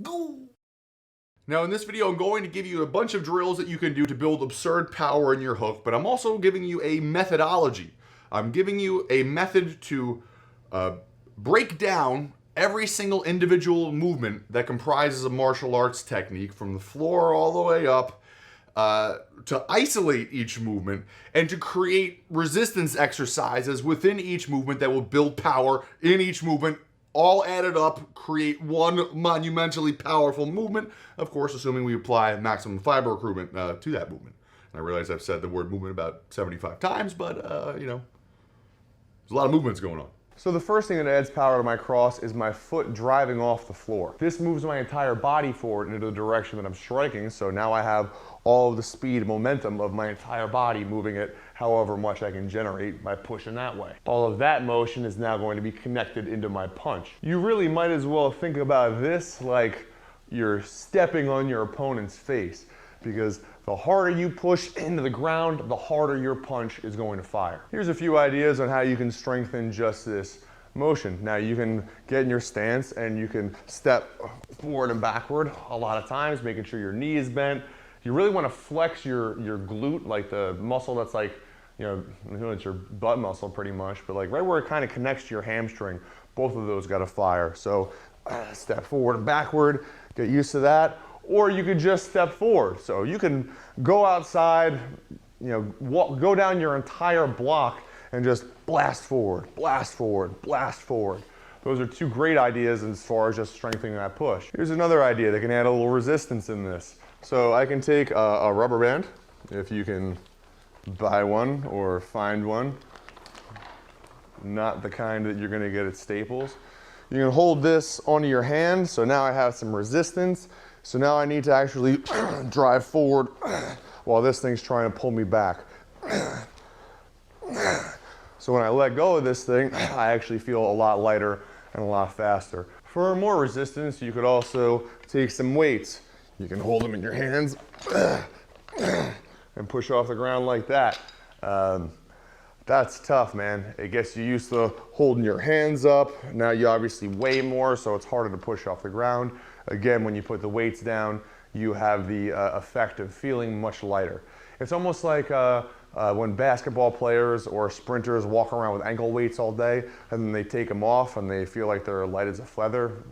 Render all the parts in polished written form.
Go! Now in this video, I'm going to give you a bunch of drills that you can do to build absurd power in your hook, but I'm also giving you a methodology. I'm giving you a method to break down every single individual movement that comprises a martial arts technique from the floor all the way up, to isolate each movement and to create resistance exercises within each movement that will build power in each movement, all added up, create one monumentally powerful movement, of course, assuming we apply maximum fiber recruitment to that movement. And I realize I've said the word movement about 75 times, but, you know, there's a lot of movements going on. So the first thing that adds power to my cross is my foot driving off the floor. This moves my entire body forward into the direction that I'm striking, so now I have all of the speed and momentum of my entire body moving it however much I can generate by pushing that way. All of that motion is now going to be connected into my punch. You really might as well think about this like you're stepping on your opponent's face, because the harder you push into the ground, the harder your punch is going to fire. Here's a few ideas on how you can strengthen just this motion. Now you can get in your stance and you can step forward and backward a lot of times, making sure your knee is bent. You really want to flex your glute, like the muscle that's like, you know, it's your butt muscle pretty much, but like right where it kind of connects to your hamstring, both of those got to fire. So step forward and backward, get used to that. Or you could just step forward. So you can go outside, you know, go down your entire block and just blast forward, blast forward, blast forward. Those are two great ideas as far as just strengthening that push. Here's another idea that can add a little resistance in this. So I can take a rubber band, if you can buy one or find one, not the kind that you're gonna get at Staples. You can hold this onto your hand, so now I have some resistance. So now I need to actually drive forward while this thing's trying to pull me back. So when I let go of this thing, I actually feel a lot lighter and a lot faster. For more resistance, you could also take some weights. You can hold them in your hands and push off the ground like that. That's tough, man. It gets you used to holding your hands up. Now you obviously weigh more, so it's harder to push off the ground. Again, when you put the weights down, you have the effect of feeling much lighter. It's almost like when basketball players or sprinters walk around with ankle weights all day, and then they take them off and they feel like they're light as a feather,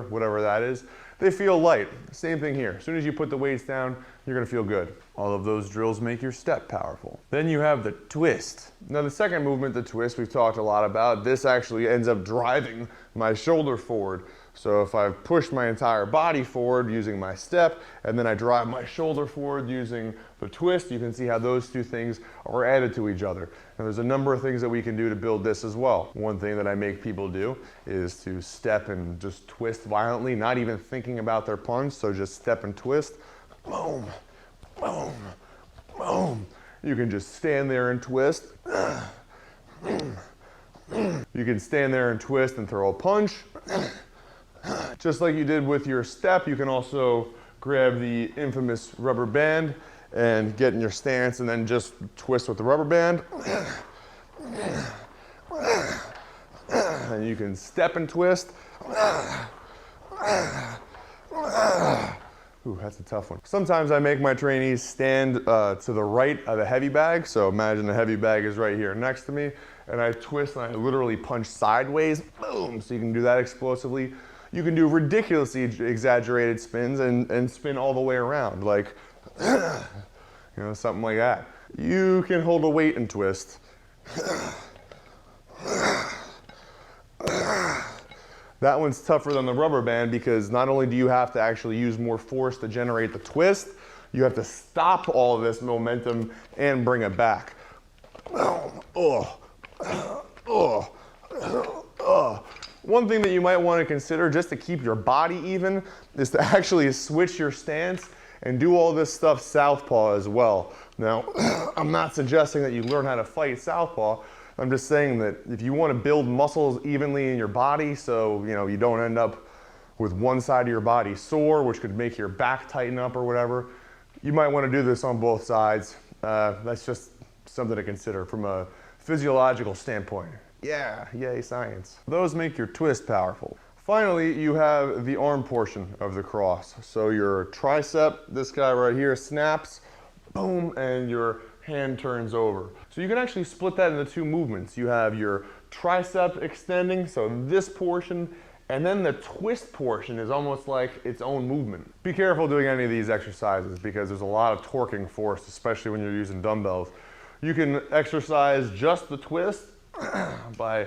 whatever that is. They feel light. Same thing here. As soon as you put the weights down, you're gonna feel good. All of those drills make your step powerful. Then you have the twist. Now the second movement, the twist, we've talked a lot about. This actually ends up driving my shoulder forward. So if I push my entire body forward using my step, and then I drive my shoulder forward using the twist, you can see how those two things are added to each other. And there's a number of things that we can do to build this as well. One thing that I make people do is to step and just twist violently, not even thinking about their punch, so just step and twist. Boom, boom, boom. You can just stand there and twist. You can stand there and twist and throw a punch. Just like you did with your step, you can also grab the infamous rubber band and get in your stance and then just twist with the rubber band. And you can step and twist. Ooh, that's a tough one. Sometimes I make my trainees stand to the right of the heavy bag. So imagine the heavy bag is right here next to me, and I twist and I literally punch sideways, boom. So you can do that explosively. You can do ridiculously exaggerated spins and spin all the way around, like, you know, something like that. You can hold a weight and twist. That one's tougher than the rubber band because not only do you have to actually use more force to generate the twist, you have to stop all of this momentum and bring it back. One thing that you might want to consider just to keep your body even is to actually switch your stance and do all this stuff southpaw as well. Now, I'm not suggesting that you learn how to fight southpaw. I'm just saying that if you want to build muscles evenly in your body so you don't end up with one side of your body sore, which could make your back tighten up or whatever, you might want to do this on both sides. That's just something to consider from a physiological standpoint. Yeah, yay science. Those make your twist powerful. Finally, you have the arm portion of the cross. So your tricep, this guy right here, snaps, boom, and your hand turns over. So you can actually split that into two movements. You have your tricep extending, so this portion, and then the twist portion is almost like its own movement. Be careful doing any of these exercises because there's a lot of torquing force, especially when you're using dumbbells. You can exercise just the twist by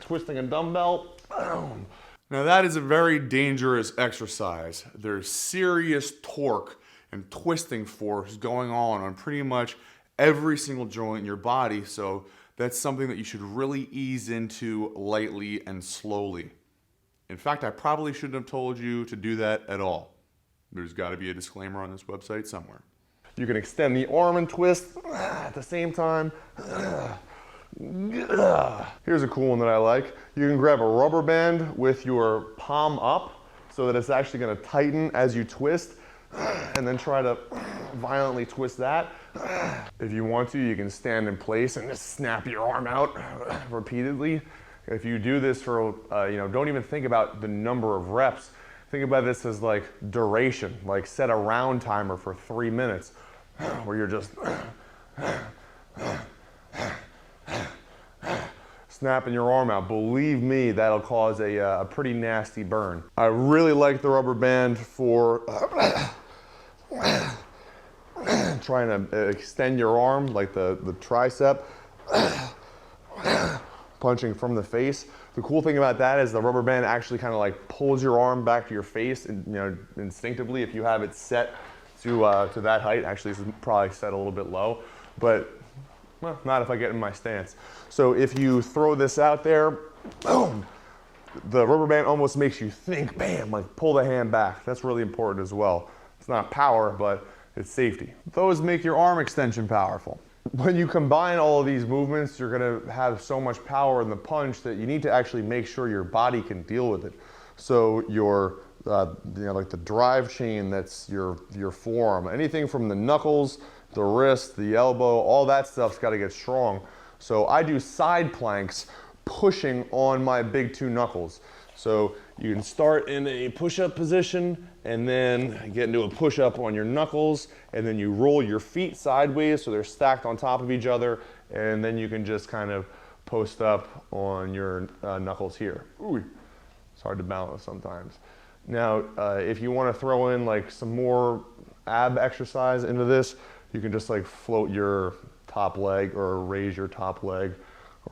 twisting a dumbbell. Now that is a very dangerous exercise. There's serious torque and twisting force going on pretty much every single joint in your body, so that's something that you should really ease into lightly and slowly. In fact, I probably shouldn't have told you to do that at all. There's got to be a disclaimer on this website somewhere. You can extend the arm and twist at the same time. Here's a cool one that I like. You can grab a rubber band with your palm up so that it's actually going to tighten as you twist, and then try to violently twist that. If you want to, you can stand in place and just snap your arm out repeatedly. If you do this for, don't even think about the number of reps. Think about this as like duration, like set a round timer for 3 minutes where you're just snapping your arm out. Believe me, that'll cause a pretty nasty burn. I really like the rubber band for trying to extend your arm, like the tricep, punching from the face. The cool thing about that is the rubber band actually kind of like pulls your arm back to your face, and instinctively, if you have it set to that height. Actually, this is probably set a little bit low, but well, not if I get in my stance. So if you throw this out there, boom, the rubber band almost makes you think, bam, like pull the hand back. That's really important as well. It's not power, but it's safety. Those make your arm extension powerful. When you combine all of these movements, you're gonna have so much power in the punch that you need to actually make sure your body can deal with it. So your, like the drive chain that's your forearm, anything from the knuckles, the wrist, the elbow, all that stuff's gotta get strong. So I do side planks pushing on my big two knuckles. So you can start in a push-up position and then get into a push-up on your knuckles, and then you roll your feet sideways so they're stacked on top of each other, and then you can just kind of post up on your knuckles here. Ooh, it's hard to balance sometimes. Now, if you want to throw in like some more ab exercise into this, you can just like float your top leg or raise your top leg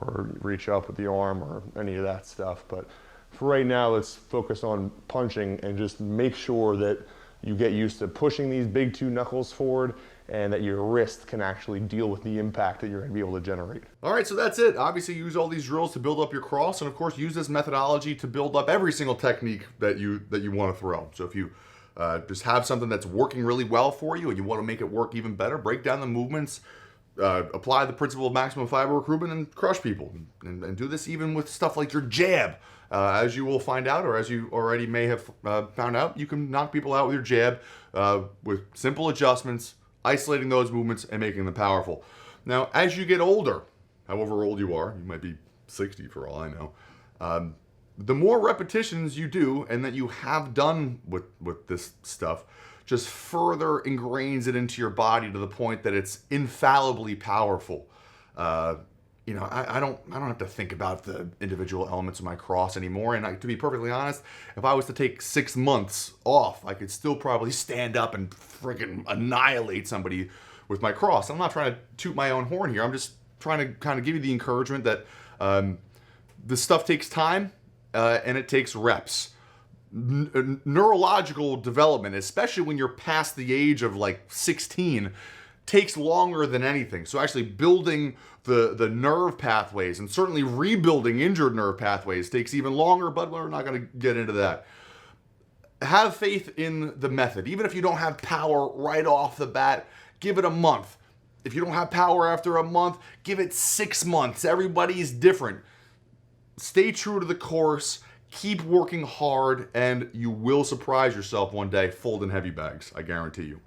or reach up with the arm or any of that stuff. But for right now, let's focus on punching and just make sure that you get used to pushing these big two knuckles forward and that your wrist can actually deal with the impact that you're going to be able to generate. All right, so that's it. Obviously, use all these drills to build up your cross, and of course, use this methodology to build up every single technique that you want to throw. So if you just have something that's working really well for you and you want to make it work even better, break down the movements, apply the principle of maximum fiber recruitment, and crush people. And do this even with stuff like your jab. As you will find out, or as you already may have found out, you can knock people out with your jab with simple adjustments, isolating those movements and making them powerful. Now, as you get older, however old you are, you might be 60 for all I know, the more repetitions you do and that you have done with this stuff just further ingrains it into your body to the point that it's infallibly powerful. I don't have to think about the individual elements of my cross anymore. And to be perfectly honest, if I was to take 6 months off, I could still probably stand up and freaking annihilate somebody with my cross. I'm not trying to toot my own horn here. I'm just trying to kind of give you the encouragement that this stuff takes time and it takes reps. Neurological development, especially when you're past the age of like 16, takes longer than anything. So actually building the nerve pathways and certainly rebuilding injured nerve pathways takes even longer, but we're not going to get into that. Have faith in the method. Even if you don't have power right off the bat, give it a month. If you don't have power after a month, give it 6 months. Everybody's different. Stay true to the course, keep working hard, and you will surprise yourself one day folding heavy bags, I guarantee you.